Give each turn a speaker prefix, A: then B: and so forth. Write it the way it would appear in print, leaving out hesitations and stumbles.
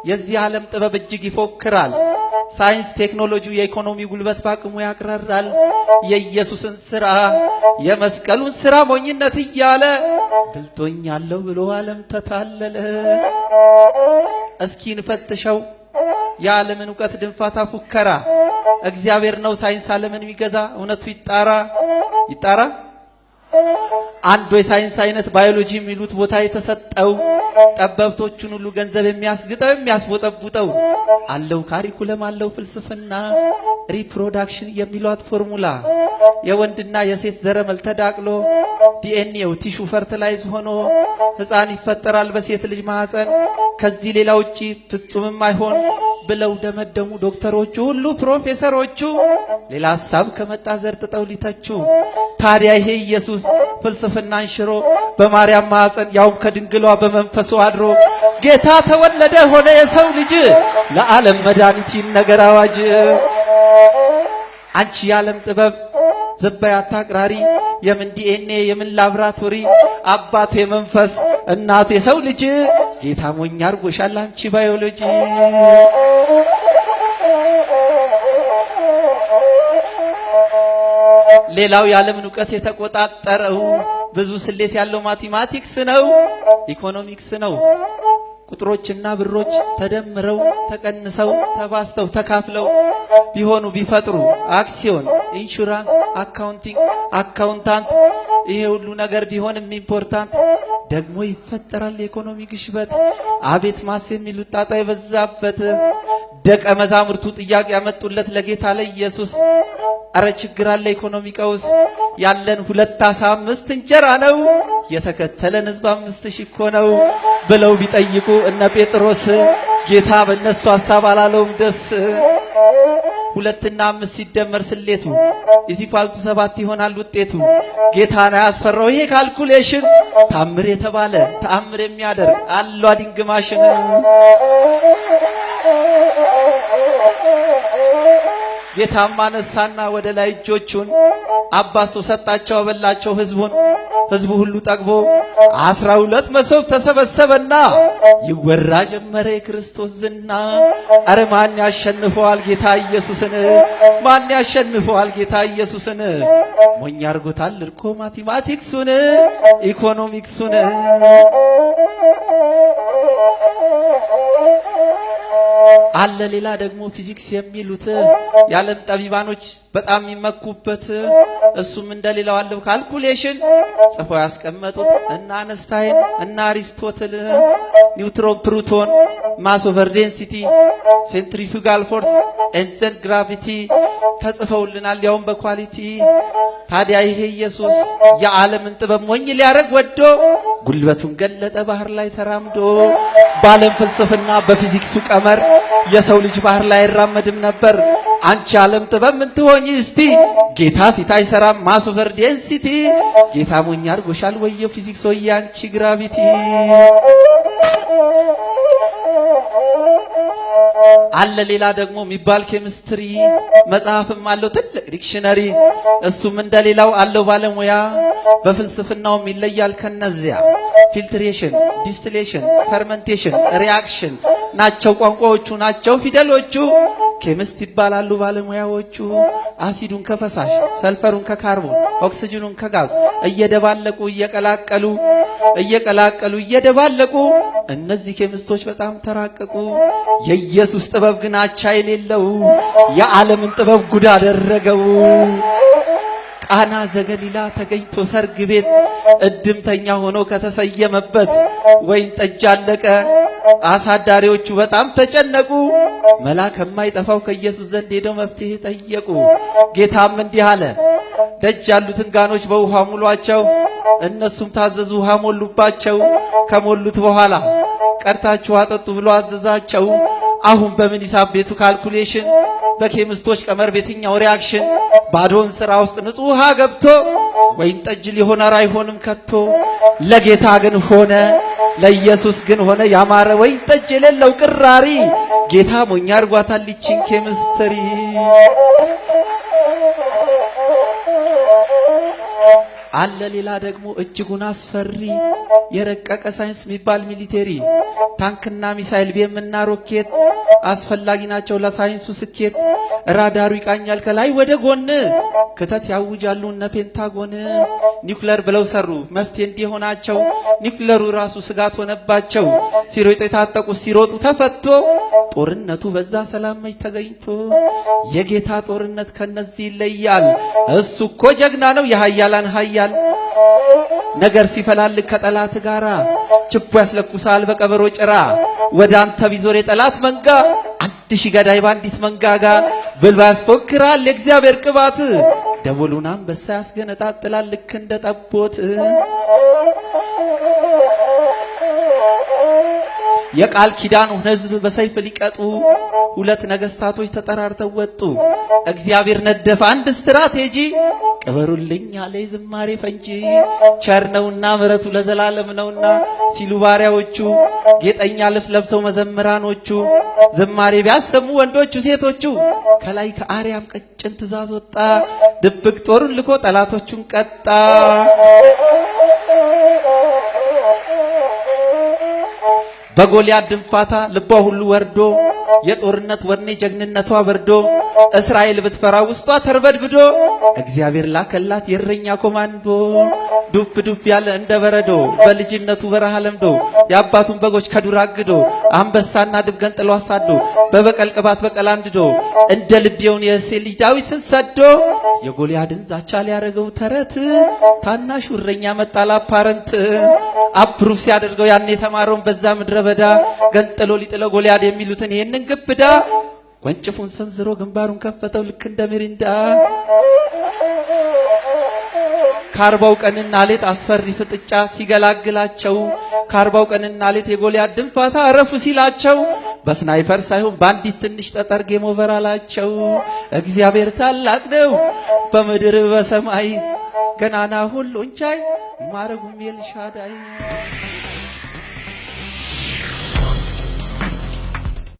A: የዚህ ዓለም ጥበብ እጅግ ይፎክራል። ሳይንስ ቴክኖሎጂው የኢኮኖሚ ጉልበት ባቅሙ ያቅራራል። የኢየሱስን ሥራ የመስቀሉን ሥራ ሞኝነት እያለ ብልጦኛለሁ ብሎ ዓለም ተታለለ። እስኪ እንፈትሸው የዓለምን ዕውቀት ድንፋታ ፉከራ። እግዚአብሔር ነው ሳይንስ ዓለምን የሚገዛ እውነቱ ይጣራ። አንዱ የሳይንስ አይነት ባዮሎጂ የሚሉት ቦታ የተሰጠው ጠበብቶቹን ሁሉ ገንዘብ የሚያስግጠው የሚያስቦጠቡጠው አለው ካሪኩለም አለው ፍልስፍና ሪፕሮዳክሽን የሚሏት ፎርሙላ የወንድና የሴት ዘረመል ተዳቅሎ ዲኤንኤው ቲሹ ፈርቲላይዝ ሆኖ ሕፃን ይፈጠራል በሴት ልጅ ማህፀን። ከዚህ ሌላ ውጪ ፍጹምም አይሆን ብለው ደመደሙ ዶክተሮቹ ሁሉ ፕሮፌሰሮቹ። ሌላ ሐሳብ ከመጣ ዘርጥጠው ሊተቹ። ታዲያ ይሄ ኢየሱስ ፍልስፍናን ሽሮ በማርያም ማህፀን ያውም ከድንግሏ በመንፈሱ አድሮ ጌታ ተወለደ ሆነ የሰው ልጅ ለዓለም መድኃኒት ይነገር አዋጅ። አንቺ የዓለም ጥበብ ዘባይ አታቅራሪ የምን ዲኤንኤ የምን ላብራቶሪ አባቱ የመንፈስ እናቱ የሰው ልጅ ጌታ ሞኝ አርጎሻል አንቺ ባዮሎጂ። ሌላው የዓለምን ዕውቀት የተቆጣጠረው ብዙ ስሌት ያለው ማቴማቲክስ ነው፣ ኢኮኖሚክስ ነው። ቁጥሮችና ብሮች ተደምረው ተቀንሰው ተባስተው ተካፍለው ቢሆኑ ቢፈጥሩ አክሲዮን፣ ኢንሹራንስ፣ አካውንቲንግ፣ አካውንታንት ይሄ ሁሉ ነገር ቢሆንም ኢምፖርታንት ደግሞ ይፈጠራል የኢኮኖሚ ግሽበት። አቤት ማስ የሚሉት ጣጣ የበዛበት ደቀ መዛሙርቱ ጥያቄ ያመጡለት ለጌታ ለኢየሱስ አረ ችግር አለ ኢኮኖሚ ቀውስ ያለን 2 ዓሣ 5 እንጀራ ነው የተከተለን ሕዝብ 5000 እኮ ነው ብለው ቢጠይቁ እነ ጴጥሮስ ጌታ በእነሱ ሐሳብ አላለውም ደስ። 2 እና 5 ሲደመር ስሌቱ ኢኳልቱ 7 ይሆናል ውጤቱ። ጌታን ያስፈራው ይሄ ካልኩሌሽን ታምር የተባለ ተአምር የሚያደርግ አሏ ድንግ ማሽን። ጌታም አነሳና ወደ ላይ እጆቹን አባስቶ ሰጣቸው አበላቸው ሕዝቡን። ሕዝቡ ሁሉ ጠግቦ 12 መሶብ ተሰበሰበና ይወራ ጀመረ የክርስቶስ ዝና። አረ ማን ያሸንፈዋል ጌታ ኢየሱስን? ማን ያሸንፈዋል ጌታ ኢየሱስን? ሞኝ አርጎታል እርኮ ማቴማቲክሱን ኢኮኖሚክሱን። አለ ሌላ ደግሞ ፊዚክስ የሚሉት የዓለም ጠቢባኖች በጣም የሚመኩበት እሱም እንደሌላው አለው ካልኩሌሽን ጽፈው ያስቀመጡት እና አነስታይን እና አሪስቶትል ኒውትሮን፣ ፕሮቶን፣ ማስ ኦቨር ዴንሲቲ፣ ሴንትሪፊጋል ፎርስ ኤንድ ግራቪቲ ተጽፈውልናል ያውም በኳሊቲ። ታዲያ ይሄ ኢየሱስ የዓለምን ጥበብ ሞኝ ሊያረግ ወዶ ጉልበቱን ገለጠ ባህር ላይ ተራምዶ። በዓለም ፍልስፍና በፊዚክሱ ቀመር የሰው ልጅ ባህር ላይ አይራመድም ነበር። አንቺ ዓለም ጥበብ ምን ትሆኚ እስቲ? ጌታ ፊት አይሰራም ማስ ኦቨር ዴንሲቲ። ጌታ ሞኝ አርጎሻል ወየው ፊዚክስ ወየ አንቺ ግራቪቲ። አለ ሌላ ደግሞ የሚባል ኬሚስትሪ መጽሐፍም አለው ትልቅ ዲክሽነሪ። እሱም እንደሌላው አለው ባለሙያ በፍልስፍናውም ይለያል ከነዚያ። ፊልትሬሽን፣ ዲስቲሌሽን፣ ፈርመንቴሽን፣ ሪአክሽን ናቸው ቋንቋዎቹ ናቸው ፊደሎቹ። ኬሚስት ይባላሉ ባለሙያዎቹ። አሲዱን ከፈሳሽ ሰልፈሩን ከካርቦን ኦክሲጅኑን ከጋዝ እየደባለቁ እየደባለቁ እነዚህ ኬሚስቶች በጣም ተራቀቁ። የኢየሱስ ጥበብ ግን አቻ የሌለው የዓለምን ጥበብ ጉድ አደረገው። ቃና ዘገሊላ ተገኝቶ ሰርግ ቤት እድምተኛ ሆኖ ከተሰየመበት ወይን ጠጅ አለቀ። አሳዳሪዎቹ በጣም ተጨነቁ። መልአክ የማይጠፋው ከኢየሱስ ዘንድ ሄደው መፍትሄ ጠየቁ። ጌታም እንዲህ አለ፣ ደጅ ያሉትን ጋኖች በውሃ ሙሏቸው። እነሱም ታዘዙ፣ ውሃ ሞሉባቸው። ከሞሉት በኋላ ቀርታችሁ አጠጡ ብሎ አዘዛቸው። አሁን በምን ሂሳብ ቤቱ ካልኩሌሽን በኬሚስቶች ቀመር ቤትኛው ሪአክሽን ባዶን ሥራ ውስጥ ንጹህ ውሃ ገብቶ ወይን ጠጅ ሊሆን አይሆንም ከቶ። ለጌታ ግን ሆነ ለኢየሱስ ግን ሆነ ያማረ ወይን ጠጅ የሌለው ቅራሪ። ጌታ ሞኝ አርጓታል ይችን ኬሚስትሪ። አለ ሌላ ደግሞ እጅጉን አስፈሪ የረቀቀ ሳይንስ የሚባል ሚሊቴሪ ታንክና ሚሳይል ቢኤምና ሮኬት አስፈላጊ ናቸው ለሳይንሱ ስኬት። ራዳሩ ይቃኛል ከላይ ወደ ጎን ክተት ያውጃሉ እነ ፔንታጎን። ኒውክለር ብለው ሰሩ መፍትሄ እንዲሆናቸው ኒውክለሩ ራሱ ስጋት ሆነባቸው። ሲሮጡ የታጠቁ ሲሮጡ ተፈቶ ጦርነቱ በዛ ሰላም መች ተገኝቶ። የጌታ ጦርነት ከነዚህ ይለያል እሱ እኮ ጀግና ነው የሃያላን ሃያል። ነገር ሲፈላልግ ከጠላት ጋራ ችቦ ያስለኩሳል በቀበሮ ጭራ። ወደ አንተ ቢዞር የጠላት መንጋ 1000 ገዳይ ባንዲት መንጋጋ። ብልባ ያስፎክራል የእግዚአብሔር ቅባት ደቦሉን አንበሳ ያስገነጣጥላል ልክ እንደ ጠቦት። የቃል ኪዳኑን ሕዝብ በሰይፍ ሊቀጡ 2 ነገስታቶች ተጠራርተው ወጡ። እግዚአብሔር ነደፈ አንድ ስትራቴጂ ቅበሩልኝ አለ ዝማሬ ፈንጂ። ቸር ነውና ምሕረቱ ለዘላለም ነውና ሲሉ ባሪያዎቹ ጌጠኛ ልብስ ለብሰው መዘምራኖቹ ዝማሬ ቢያሰሙ ወንዶቹ ሴቶቹ። ከላይ ከአርያም ቀጭን ትእዛዝ ወጣ ድብቅ ጦሩን ልኮ ጠላቶቹን ቀጣ። በጎልያድ ድንፋታ ልቧ ሁሉ ወርዶ የጦርነት ወኔ ጀግንነቷ በርዶ። እስራኤል ብትፈራ ውስጧ ተርበድብዶ እግዚአብሔር ላከላት የእረኛ ኮማንዶ። ዱብ ዱብ ያለ እንደ በረዶ በልጅነቱ በረሃ ለምዶ የአባቱን በጎች ከዱር አግዶ አንበሳና ድብ ገንጥሎ አሳዶ በበቀል ቅባት በቀል አንድዶ እንደ ልቤውን የእሴይ ልጅ ዳዊትን ሰዶ። የጎልያድን ዛቻ ሊያረገው ተረት ታናሹ እረኛ መጣ ላፓረንት። አፕሩፍ ሲያደርገው ያን የተማረውን በዛ ምድረ በዳ ገንጥሎ ሊጥለው ጎልያድ የሚሉትን ይሄንን ግብዳ። ወንጭፉን ሰንዝሮ ግንባሩን ከፈተው ልክ እንደ ሚሪንዳ። ከ40 ቀንና ሌት አስፈሪ ፍጥጫ ሲገላግላቸው ከ40 ቀንና ሌት የጎልያድ ድንፋታ አረፉ ሲላቸው በስናይፐር ሳይሆን በአንዲት ትንሽ ጠጠር ጌም ኦቨር አላቸው። እግዚአብሔር ታላቅ ነው በምድር በሰማይ ገናና ሁሉን ቻይ ማረጉም ኤልሻዳይ።